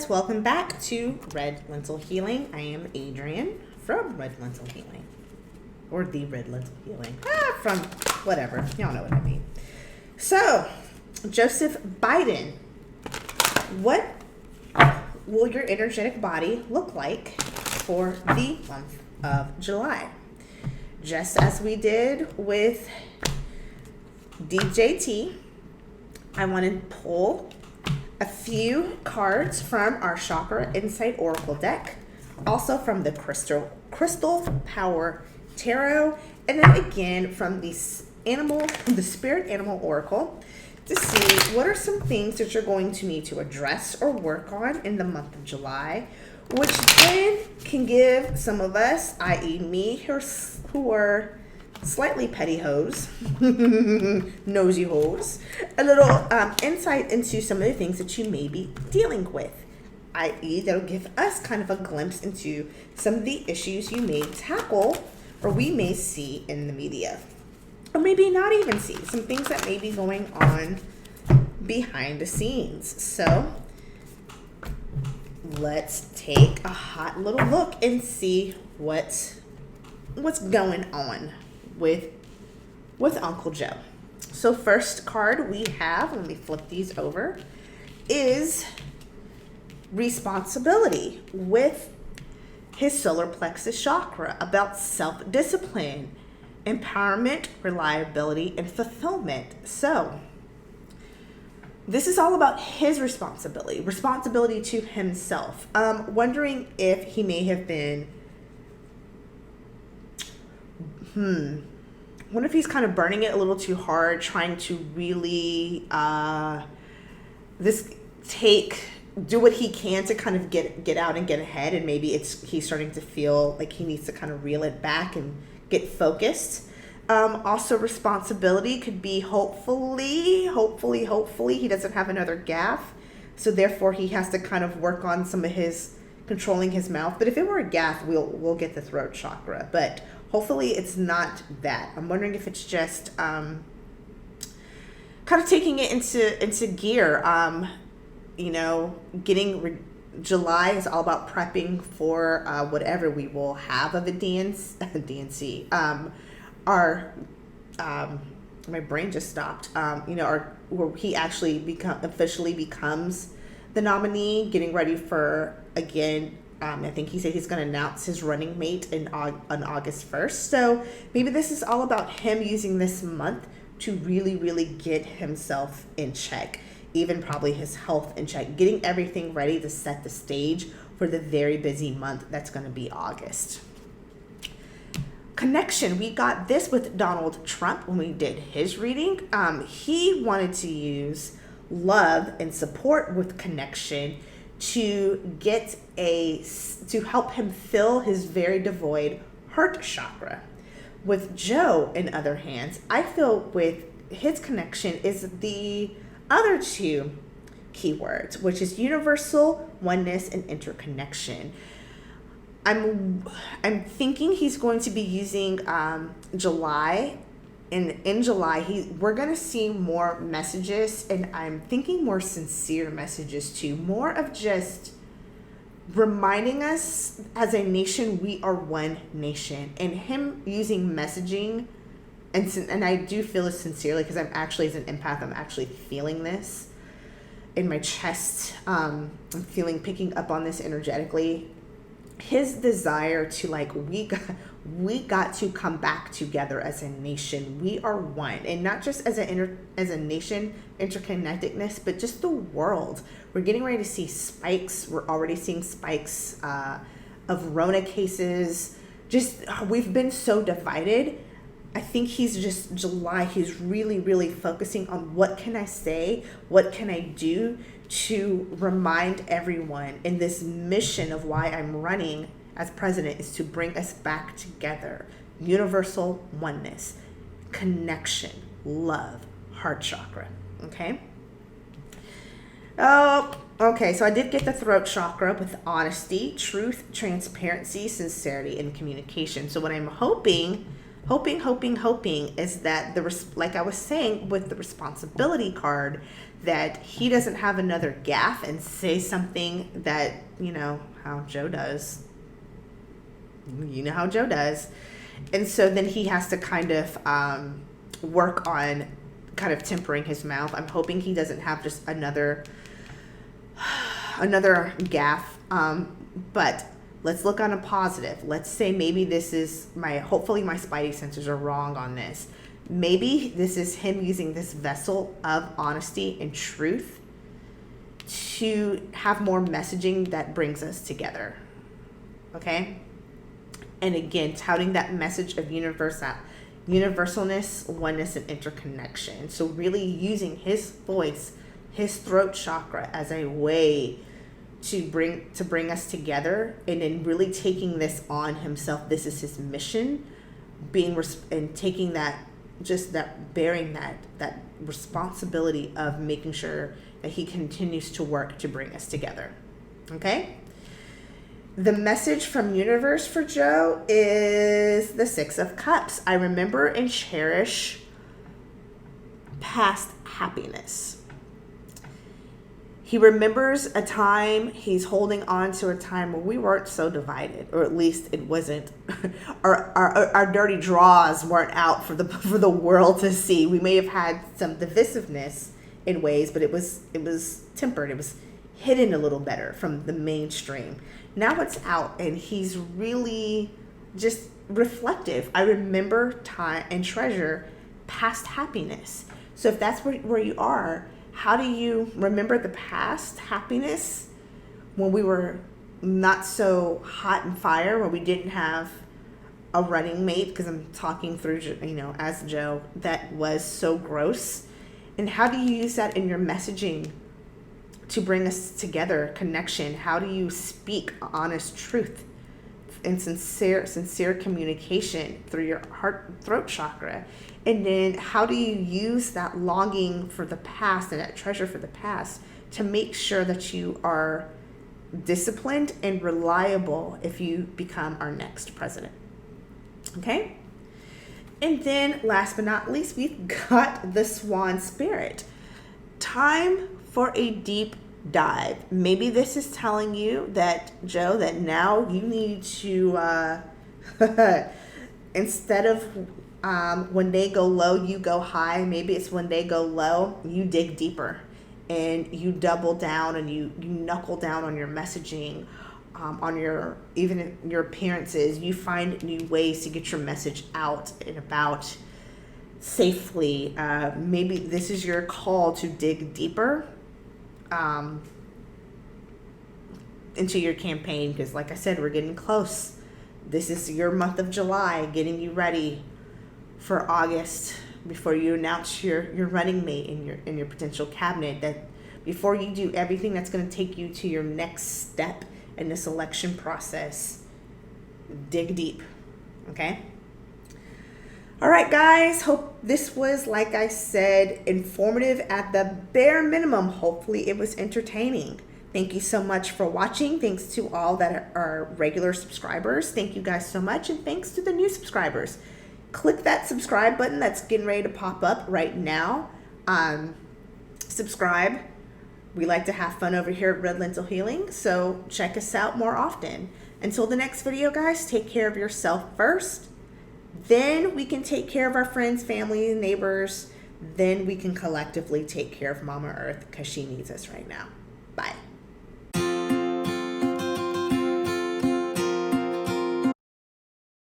guys, welcome back to Red Lentil Healing. I am Adrienne from Red Lentil Healing, or the Red Lentil Healing, from whatever, y'all know what I mean. So, Joseph Biden, what will your energetic body look like for the month of July? Just as we did with DJT, I want to pull a few cards from our Chakra Insight Oracle deck, also from the Crystal Power Tarot, and then again from the Spirit Animal Oracle, to see what are some things that you're going to need to address or work on in the month of July, which then can give some of us, i.e. me, who are slightly petty hoes, nosy hoes, a little insight into some of the things that you may be dealing with, i.e. that'll give us kind of a glimpse into some of the issues you may tackle or we may see in the media, or maybe not even see, some things that may be going on behind the scenes. So let's take a hot little look and see what's going on with Uncle Joe. So first card we have, let me flip these over, is responsibility with his solar plexus chakra, about self-discipline, empowerment, reliability, and fulfillment. So this is all about his responsibility to himself. Wondering if he may have been wonder if he's kind of burning it a little too hard, trying to really do what he can to kind of get out and get ahead, and maybe he's starting to feel like he needs to kind of reel it back and get focused. Also, responsibility could be hopefully he doesn't have another gaffe, so therefore he has to kind of work on some of his controlling his mouth. But if it were a gaffe, we'll get the throat chakra, but hopefully it's not that. I'm wondering if it's just kind of taking it into gear. July is all about prepping for whatever we will have of a DNC. My brain just stopped. Where he actually officially becomes the nominee, getting ready for, again, I think he said he's going to announce his running mate on August 1st. So maybe this is all about him using this month to really, really get himself in check, even probably his health in check, getting everything ready to set the stage for the very busy month that's going to be August. Connection. We got this with Donald Trump when we did his reading. He wanted to use love and support with connection to help him fill his very devoid heart chakra. With Joe, in other hands, I feel with his connection is the other two keywords, which is universal, oneness, and interconnection. I'm thinking he's going to be using July. And in July, we're going to see more messages, and I'm thinking more sincere messages too, more of just reminding us as a nation, we are one nation, and him using messaging, and I do feel it sincerely, because I'm actually, as an empath, I'm actually feeling this in my chest. I'm picking up on this energetically. His desire to we got to come back together as a nation. We are one, and not just as a nation, interconnectedness, but just the world. We're getting ready to see spikes. We're already seeing spikes of Rona cases. We've been so divided. I think he's really, really focusing on what can I say, what can I do to remind everyone in this mission of why I'm running as president, is to bring us back together. Universal oneness, connection, love, heart chakra. Okay? Oh, okay. So I did get the throat chakra with honesty, truth, transparency, sincerity, and communication. So what I'm hoping hoping is that like I was saying with the responsibility card, that he doesn't have another gaffe and say something that, how Joe does. You know how Joe does. And so then he has to kind of work on kind of tempering his mouth. I'm hoping he doesn't have just another gaffe. But let's look on a positive. Let's say maybe this is hopefully my spidey sensors are wrong on this. Maybe this is him using this vessel of honesty and truth to have more messaging that brings us together. Okay? And again, touting that message of universalness, oneness, and interconnection. So really using his voice, his throat chakra, as a way to bring us together, and then really taking this on himself. This is his mission, and taking that, bearing that responsibility of making sure that he continues to work to bring us together. Okay? The message from universe for Joe is the 6 of Cups. I remember and cherish past happiness. He remembers a time, he's holding on to a time where we weren't so divided, or at least it wasn't, our dirty draws weren't out for the world to see. We may have had some divisiveness in ways, but it was tempered. It was hidden a little better from the mainstream. Now it's out, and he's really just reflective. I remember time and treasure past happiness. So if that's where you are, how do you remember the past happiness when we were not so hot and fire, when we didn't have a running mate? Because I'm talking through, as Joe, that was so gross. And how do you use that in your messaging to bring us together, connection? How do you speak honest truth and sincere communication through your throat chakra? And then how do you use that longing for the past and that treasure for the past to make sure that you are disciplined and reliable if you become our next president? Okay? And then last but not least, we've got the Swan Spirit. Time for a deep dive. Maybe this is telling you that, Joe, that now you need to, instead of when they go low, you go high. Maybe it's when they go low, you dig deeper and you double down and you knuckle down on your messaging, on your appearances. You find new ways to get your message out and about safely. Maybe this is your call to dig deeper into your campaign, because like I said, we're getting close. This is your month of July, getting you ready for August, before you announce your running mate in your potential cabinet, that before you do everything that's going to take you to your next step in this election process. Dig deep. Okay? All right, guys. Hope this was, like I said, informative at the bare minimum. Hopefully it was entertaining. Thank you so much for watching. Thanks to all that are regular subscribers. Thank you guys so much. And thanks to the new subscribers. Click that subscribe button that's getting ready to pop up right now. Subscribe. We like to have fun over here at Red Lentil Healing, so check us out more often. Until the next video, guys, take care of yourself first. Then we can take care of our friends, family, and neighbors. Then we can collectively take care of Mama Earth, because she needs us right now.